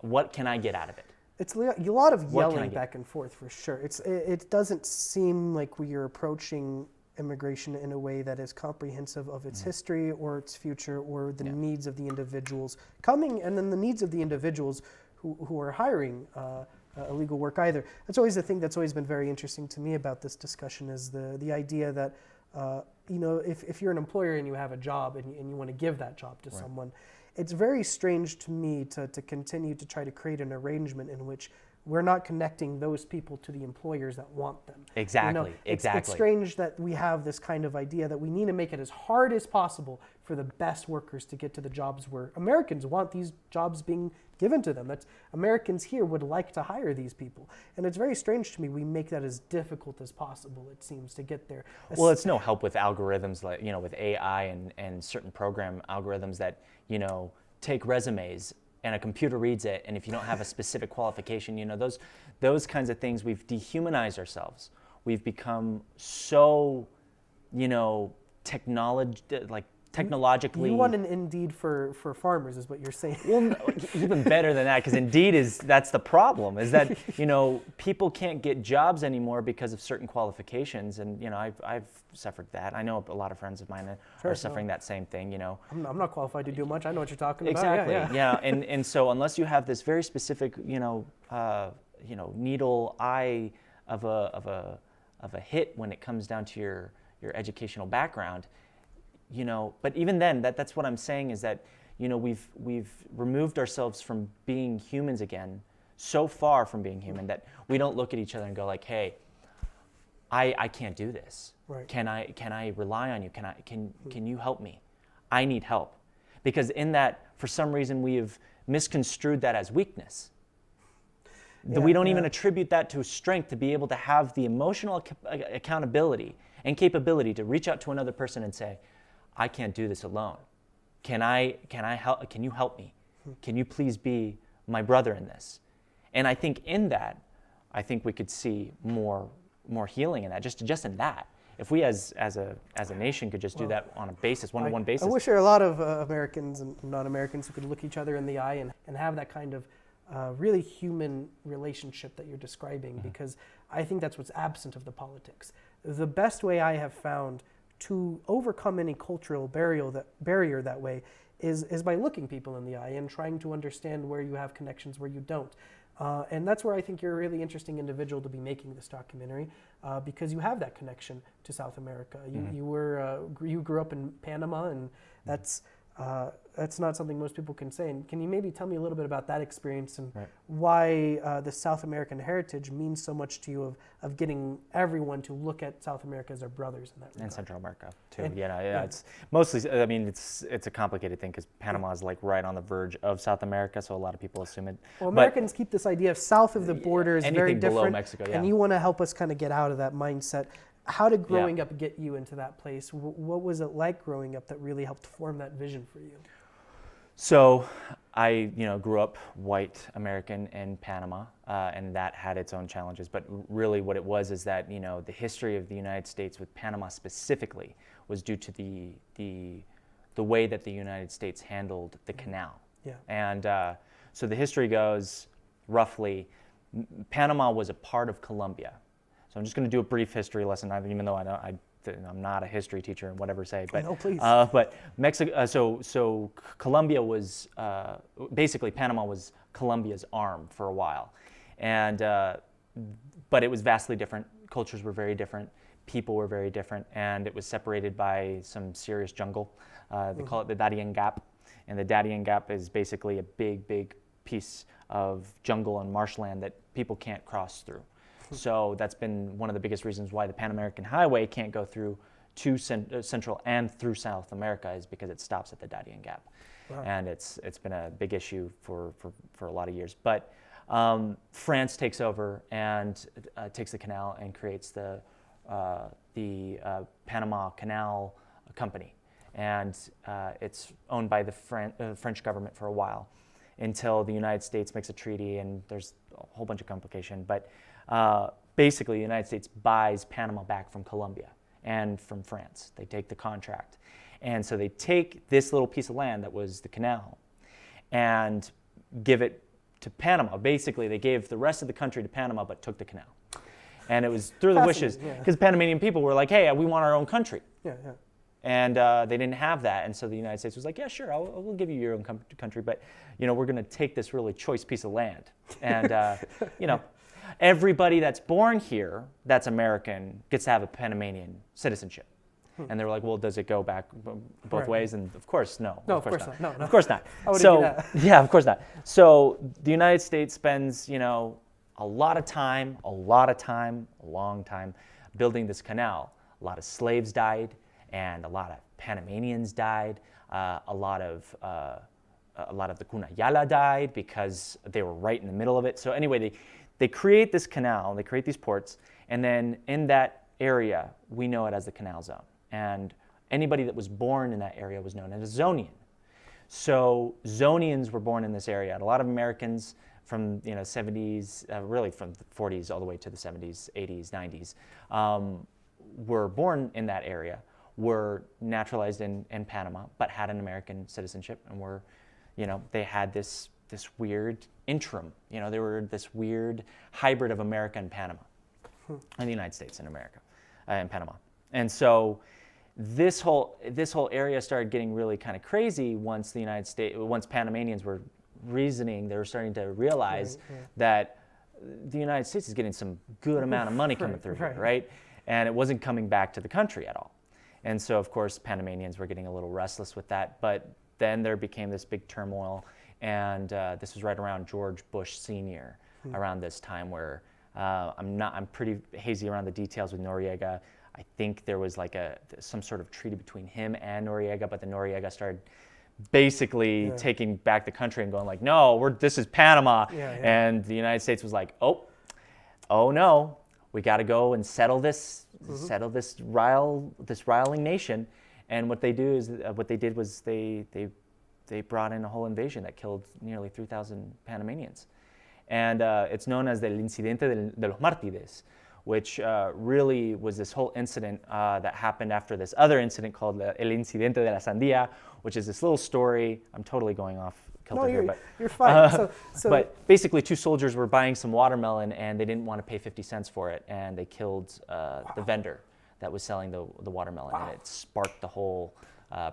what can I get out of it? It's a lot of yelling back and forth, for sure. It doesn't seem like we are approaching immigration in a way that is comprehensive of its history or its future or the needs of the individuals coming, and then the needs of the individuals who are hiring illegal work either. That's always the thing that's always been very interesting to me about this discussion, is the idea that if you're an employer and you have a job and you want to give that job to someone, it's very strange to me to continue to try to create an arrangement in which we're not connecting those people to the employers that want them. Exactly. It's strange that we have this kind of idea that we need to make it as hard as possible for the best workers to get to the jobs where Americans want these jobs being given to them. That's Americans here would like to hire these people. And it's very strange to me we make that as difficult as possible, it seems, to get there. Well, it's no help with algorithms like, with AI and certain program algorithms that, take resumes and a computer reads it, and if you don't have a specific qualification, those kinds of things, we've dehumanized ourselves. We've become so, technologically. You want an Indeed for farmers, is what you're saying. Well, no, even better than that, because Indeed that's the problem, is that, people can't get jobs anymore because of certain qualifications, and, I've suffered that. I know a lot of friends of mine are suffering that same thing, I'm not qualified to do much. I know what you're talking about. Exactly. Yeah. And so unless you have this very specific, needle eye of a hit when it comes down to your educational background, but even then, that's what I'm saying, is that, we've removed ourselves from being humans again, so far from being human that we don't look at each other and go like, hey, I can't do this. Right. Can I rely on you? Can you help me? I need help. Because in that, for some reason, we have misconstrued that as weakness. We don't even attribute that to strength to be able to have the emotional accountability and capability to reach out to another person and say, I can't do this alone. Can I help? Can you help me? Can you please be my brother in this? And I think in that, I think we could see more healing in that, just in that. If we as a nation could just do that on a basis, one-to-one basis. I wish there were a lot of Americans and non-Americans who could look each other in the eye and have that kind of really human relationship that you're describing, because I think that's what's absent of the politics. The best way I have found to overcome any cultural barrier that way is by looking people in the eye and trying to understand where you have connections, where you don't. And that's where I think you're a really interesting individual to be making this documentary, because you have that connection to South America. You grew up in Panama, and that's not something most people can say. And can you maybe tell me a little bit about that experience and why the South American heritage means so much to you of getting everyone to look at South America as their brothers in that regard? And Central America too. It's mostly. I mean, it's a complicated thing because Panama is like right on the verge of South America, so a lot of people assume it. Well, Americans keep this idea of south of the border is very different, below Mexico, and you want to help us kind of get out of that mindset. How did growing up get you into that place? What was it like growing up that really helped form that vision for you? So I, grew up white American in Panama, and that had its own challenges. But really what it was is that, the history of the United States with Panama specifically was due to the way that the United States handled the canal. Yeah. And so the history goes roughly, Panama was a part of Colombia. So I'm just going to do a brief history lesson, even though I'm not a history teacher and whatever say. But no, please. But Mexico. So Colombia was basically Panama was Colombia's arm for a while, and but it was vastly different. Cultures were very different. People were very different, and it was separated by some serious jungle. They call it the Darien Gap, and the Darien Gap is basically a big piece of jungle and marshland that people can't cross through. So that's been one of the biggest reasons why the Pan American Highway can't go through to Central and through South America, is because it stops at the Darien Gap. Wow. And it's been a big issue for a lot of years. But France takes over and takes the canal and creates the Panama Canal Company. And it's owned by the French government for a while, until the United States makes a treaty, and there's a whole bunch of complication. But basically, the United States buys Panama back from Colombia and from France. They take the contract. And so they take this little piece of land that was the canal and give it to Panama. Basically, they gave the rest of the country to Panama, but took the canal. And it was through the wishes, because Panamanian people were like, hey, we want our own country. Yeah. And they didn't have that, and so the United States was like, yeah, sure, we'll give you your own country, but we're going to take this really choice piece of land. And everybody that's born here that's American gets to have a Panamanian citizenship. And they were like, well, does it go back both ways? And of course, no. No, of course not. No. Of course not. I wouldn't do that. Yeah, of course not. So the United States spends, a lot of time, a long time, building this canal. A lot of slaves died, and a lot of Panamanians died. A lot of the Cunayala died because they were right in the middle of it. So anyway, they create this canal, they create these ports, and then in that area, we know it as the Canal Zone. And anybody that was born in that area was known as a Zonian. So Zonians were born in this area. And a lot of Americans from 70s, really from the 40s all the way to the 70s, 80s, 90s, were born in that area, were naturalized in Panama, but had an American citizenship, and were, they had this weird interim. They were this weird hybrid of America and Panama, and the United States and America, and Panama. And so this whole area started getting really kind of crazy once once Panamanians were reasoning, they were starting to realize that the United States is getting some good amount of money coming through here, right? And it wasn't coming back to the country at all. And so, of course, Panamanians were getting a little restless with that. But then there became this big turmoil, and this was right around George Bush Sr. Around this time, where I'm pretty hazy around the details with Noriega. I think there was like some sort of treaty between him and Noriega, but the Noriega started basically taking back the country and going like, no, this is Panama. And the United States was like, oh no, we got to go and settle this riling nation. And what they did was they brought in a whole invasion that killed nearly 3,000 Panamanians. And it's known as el incidente de los mártires, which really was this whole incident that happened after this other incident called el incidente de la sandía, which is this little story. I'm totally going off kilter here, but you're fine. But basically, two soldiers were buying some watermelon, and they didn't want to pay 50 cents for it, and they killed the vendor that was selling the watermelon, and it sparked the whole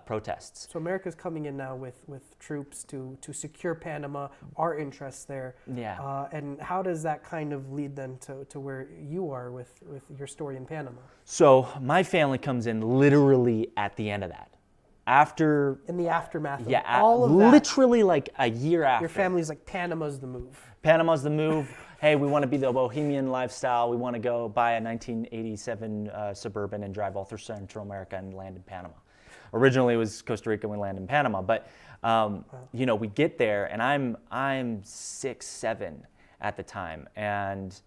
protests. So America's coming in now with troops to secure Panama, our interests there. Yeah. And how does that kind of lead then to where you are with your story in Panama? So my family comes in literally at the end of that. In the aftermath of yeah, all of that. Literally like a year after. Your family's like, Panama's the move. Panama's the move. Hey, we want to be the bohemian lifestyle. We want to go buy a 1987 Suburban and drive all through Central America and land in Panama. Originally, it was Costa Rica. We land in Panama, but we get there, and I'm 6, 7 at the time, and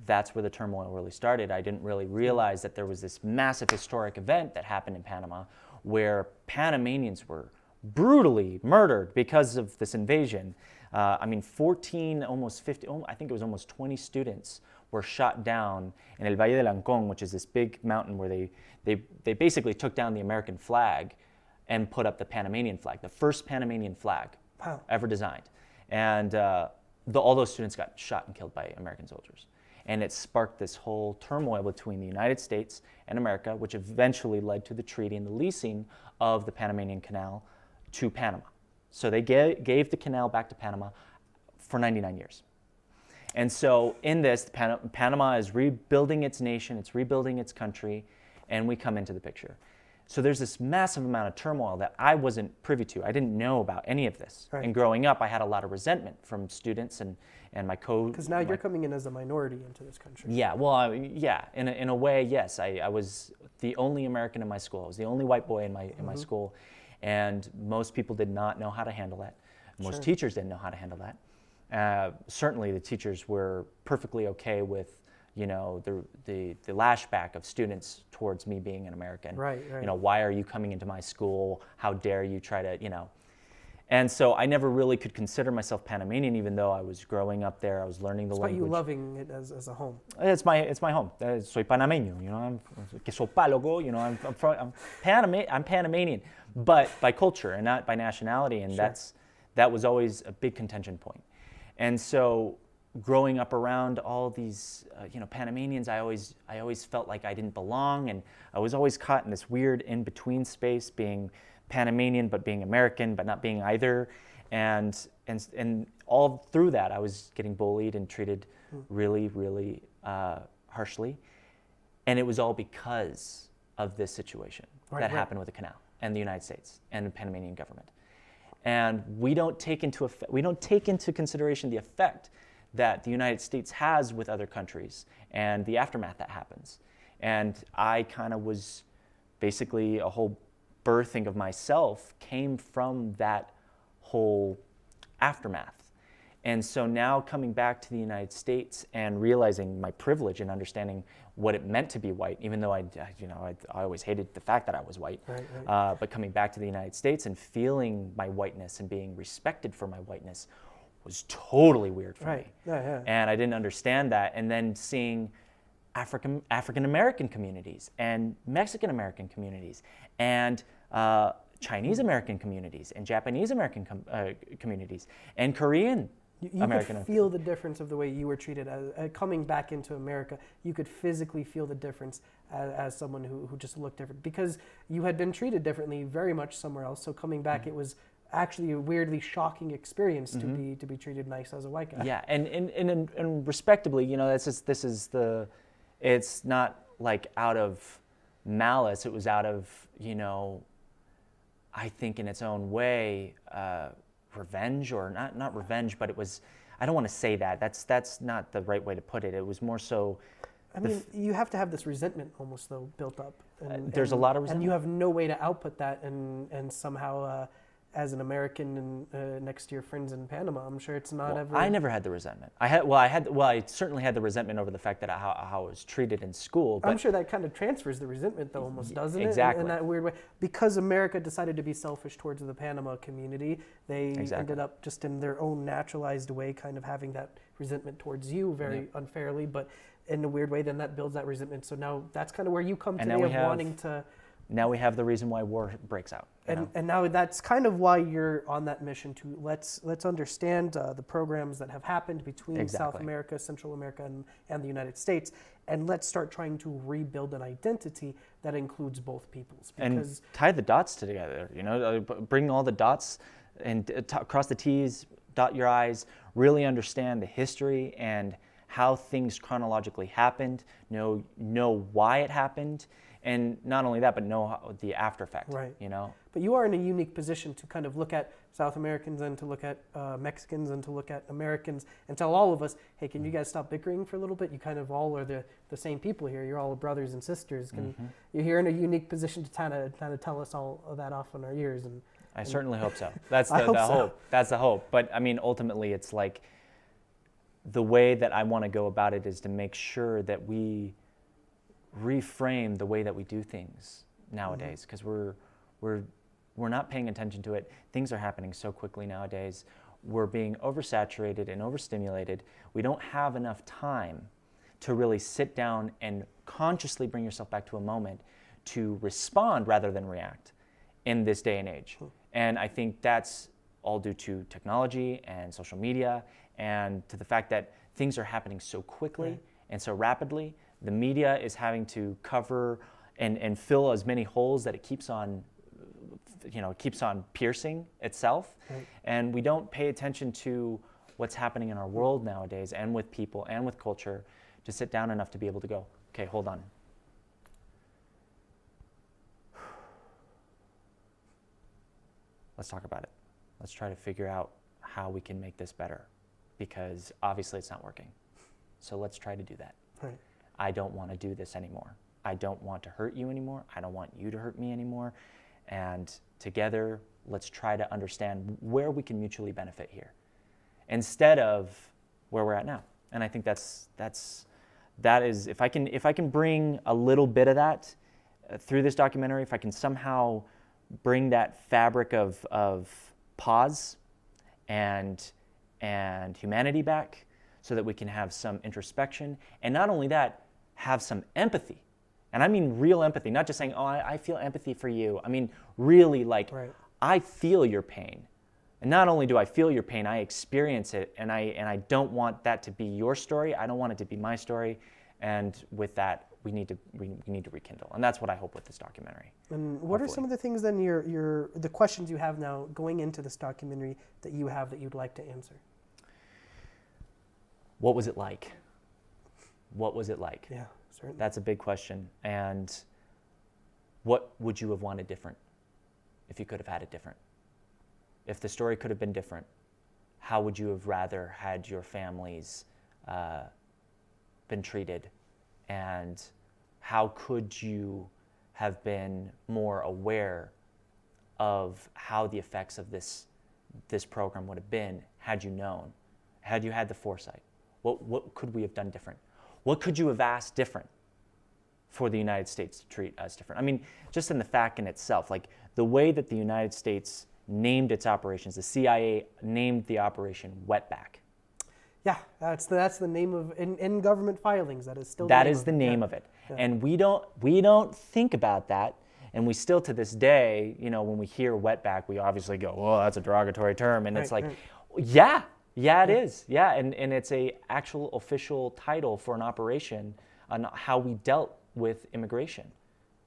that's where the turmoil really started. I didn't really realize that there was this massive historic event that happened in Panama, where Panamanians were brutally murdered because of this invasion. 14, almost 50, I think it was almost 20 students were shot down in El Valle del Ancón, which is this big mountain where they basically took down the American flag and put up the Panamanian flag, the first Panamanian flag ever designed. And all those students got shot and killed by American soldiers. And it sparked this whole turmoil between the United States and America, which eventually led to the treaty and the leasing of the Panamanian Canal to Panama. So they gave the canal back to Panama for 99 years. And so in this, Panama is rebuilding its nation, it's rebuilding its country, and we come into the picture. So there's this massive amount of turmoil that I wasn't privy to. I didn't know about any of this. Right. And growing up, I had a lot of resentment from students and my Because now you're coming in as a minority into this country. Yeah, well, in a way, yes. I was the only American in my school. I was the only white boy in my school, and most people did not know how to handle that. Most teachers didn't know how to handle that. Certainly, the teachers were perfectly okay with, the lashback of students towards me being an American. Right. Why are you coming into my school? How dare you try to, And so I never really could consider myself Panamanian, even though I was growing up there. I was learning the language. Despite you loving it as a home. It's my home. Soy panameño, I'm quesopálogo, I'm Panamanian, but by culture and not by nationality, and that was always a big contention point. And so growing up around all these Panamanians, I always felt like I didn't belong, and I was always caught in this weird in-between space, being Panamanian but being American but not being either, and all through that I was getting bullied and treated really, really harshly, and it was all because of this situation that happened with the canal and the United States and the Panamanian government. And we don't take into consideration the effect that the United States has with other countries and the aftermath that happens. And I kind of was basically a whole birthing of myself came from that whole aftermath. And so now coming back to the United States and realizing my privilege and understanding what it meant to be white, even though I always hated the fact that I was white, but coming back to the United States and feeling my whiteness and being respected for my whiteness was totally weird for me. And I didn't understand that. And then seeing African American communities and Mexican American communities and Chinese American communities and Japanese American communities and Korean American. You could feel the difference of the way you were treated coming back into America. You could physically feel the difference as someone who just looked different because you had been treated differently very much somewhere else. So coming back, it was actually a weirdly shocking experience to be treated nice as a white guy. Yeah, and respectably, it's not like out of malice. It was out of, I think in its own way, revenge, or not revenge, but it was, I don't want to say that. That's not the right way to put it. It was more so. I mean, you have to have this resentment almost though built up. There's a lot of resentment. And you have no way to output that and somehow as an American and next to your friends in Panama, I'm sure it's not ever. I never had the resentment. I certainly had the resentment over the fact that how I was treated in school. But I'm sure that kind of transfers the resentment, though, almost, doesn't exactly. it? In that weird way. Because America decided to be selfish towards the Panama community, they ended up just in their own naturalized way kind of having that resentment towards you very unfairly, but in a weird way, then that builds that resentment. So now that's kind of where you come today of wanting to... Now we have the reason why war breaks out. And now that's kind of why you're on that mission to let's understand the programs that have happened between South America, Central America, and the United States, and let's start trying to rebuild an identity that includes both peoples. And tie the dots together, bring all the dots and cross the T's, dot your I's, really understand the history and how things chronologically happened, know why it happened, and not only that, but know the after effect, right. But you are in a unique position to kind of look at South Americans and to look at Mexicans and to look at Americans and tell all of us, hey, can you guys stop bickering for a little bit? You kind of all are the same people here. You're all brothers and sisters. You're here in a unique position to kind of tell us all of that off on our ears. And I certainly hope so. That's the hope. That's the hope. But I mean, ultimately, it's like the way that I want to go about it is to make sure that we reframe the way that we do things nowadays, because we're not paying attention to it. Things are happening so quickly nowadays. We're being oversaturated and overstimulated. We don't have enough time to really sit down and consciously bring yourself back to a moment to respond rather than react in this day and age. And I think that's all due to technology and social media and to the fact that things are happening so quickly and so rapidly. The media is having to cover and fill as many holes that it keeps on piercing itself. And we don't pay attention to what's happening in our world nowadays and with people and with culture to sit down enough to be able to go, okay, hold on. Let's talk about it. Let's try to figure out how we can make this better, because obviously it's not working. So let's try to do that. Right. I don't want to do this anymore. I don't want to hurt you anymore. I don't want you to hurt me anymore. And together, let's try to understand where we can mutually benefit here, instead of where we're at now. And I think that is if I can bring a little bit of that through this documentary, if I can somehow bring that fabric of pause and humanity back, so that we can have some introspection, and not only that, have some empathy. And I mean real empathy, not just saying, oh, I feel empathy for you. I mean really, like, I feel your pain. And not only do I feel your pain, I experience it, and I don't want that to be your story. I don't want it to be my story. And with that, we need to rekindle. And that's what I hope with this documentary. And what are some of the things then the questions you have now going into this documentary that you have that you'd like to answer? What was it like? What was it like? Yeah, certainly. That's a big question. And what would you have wanted different if you could have had it different? If the story could have been different, how would you have rather had your families been treated? And how could you have been more aware of how the effects of this program would have been had you known, had you had the foresight? What could we have done different? What could you have asked different for the United States to treat us different? I mean, just in the fact in itself, like the way that the United States named its operations, the CIA named the operation Wetback. Yeah, that's the name of in government filings. That is still the name of it. Yeah. And we don't think about that, and we still to this day, when we hear Wetback, we obviously go, "Oh, that's a derogatory term," and it's like, yeah, it is, and it's a actual official title for an operation on how we dealt with immigration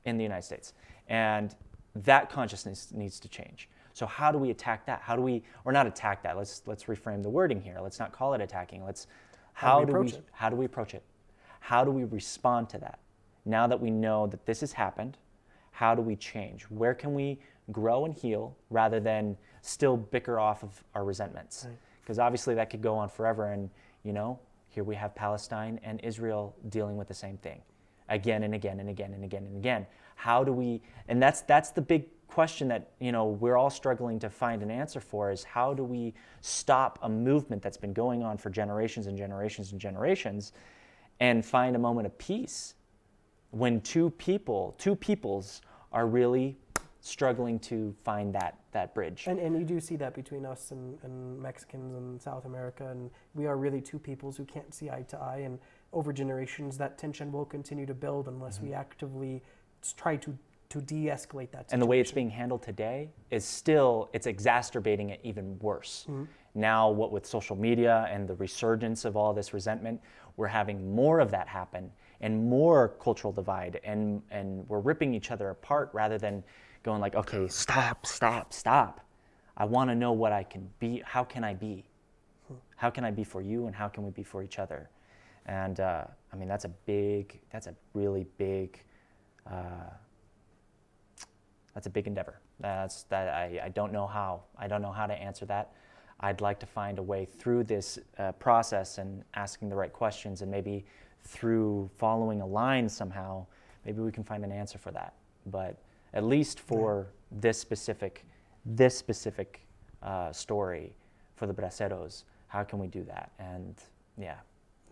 in the United States, and that consciousness needs to change. So how do we attack that? Or not attack that? Let's reframe the wording here. Let's not call it attacking. How do we approach it? How do we respond to that? Now that we know that this has happened, how do we change? Where can we grow and heal rather than still bicker off of our resentments? Because obviously that could go on forever, and here we have Palestine and Israel dealing with the same thing. again and again and again and again and again. How do we, and that's the big question that, you know, we're all struggling to find an answer for, is how do we stop a movement that's been going on for generations and generations and generations and find a moment of peace when two peoples are really struggling to find that bridge. And you do see that between us and Mexicans and South America, and we are really two peoples who can't see eye to eye, and over generations that tension will continue to build unless we actively try to de-escalate that situation. And the way it's being handled today is still, it's exacerbating it even worse. Now, what with social media and the resurgence of all this resentment, we're having more of that happen and more cultural divide, and we're ripping each other apart rather than going like, okay, stop. I want to know what I can be. How can I be? How can I be for you, and how can we be for each other? And I mean, that's a really big, that's a big endeavor. I don't know how. I don't know how to answer that. I'd like to find a way through this process and asking the right questions, and maybe through following a line somehow, maybe we can find an answer for that. But at least for this specific story for the Braceros, how can we do that? And yeah.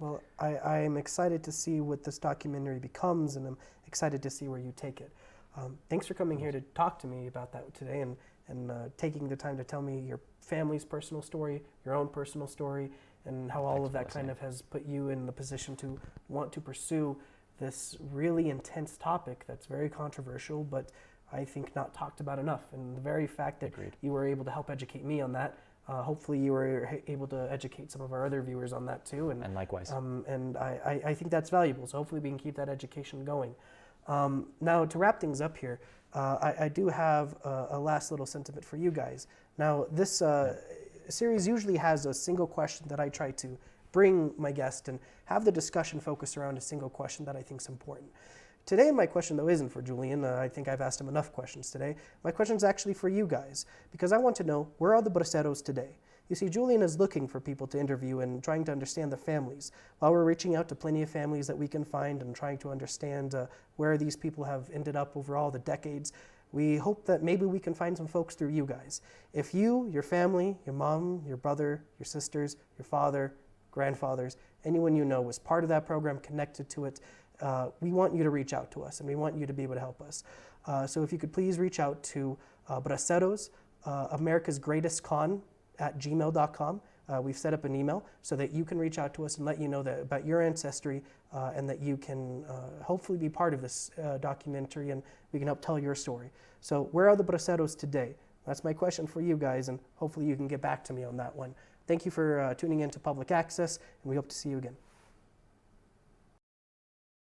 Well, I'm excited to see what this documentary becomes, and I'm excited to see where you take it. Thanks for coming here to talk to me about that today, and taking the time to tell me your family's personal story, your own personal story, and how all of that kind of has put you in the position to want to pursue this really intense topic that's very controversial, but I think not talked about enough. And the very fact that you were able to help educate me on that, hopefully you were able to educate some of our other viewers on that too. And likewise. And I think that's valuable, so hopefully we can keep that education going. Now, to wrap things up here, I do have a last little sentiment for you guys. Now, this series usually has a single question that I try to bring my guest and have the discussion focus around a single question that I think is important. Today, my question, though, isn't for Julian. I think I've asked him enough questions today. My question is actually for you guys, because I want to know, where are the Braceros today? You see, Julian is looking for people to interview and trying to understand the families, while we're reaching out to plenty of families that we can find and trying to understand where these people have ended up over all the decades. We hope that maybe we can find some folks through you guys. If you, your family, your mom, your brother, your sisters, your father, grandfathers, anyone you know was part of that program, connected to it, we want you to reach out to us, and we want you to be able to help us. So if you could please reach out to Braceros Americas Greatest Con at gmail.com. We've set up an email so that you can reach out to us and let you know about your ancestry, and that you can hopefully be part of this documentary, and we can help tell your story. So where are the Braceros today? That's my question for you guys, and hopefully you can get back to me on that one. Thank you for tuning in to Public Access, and we hope to see you again.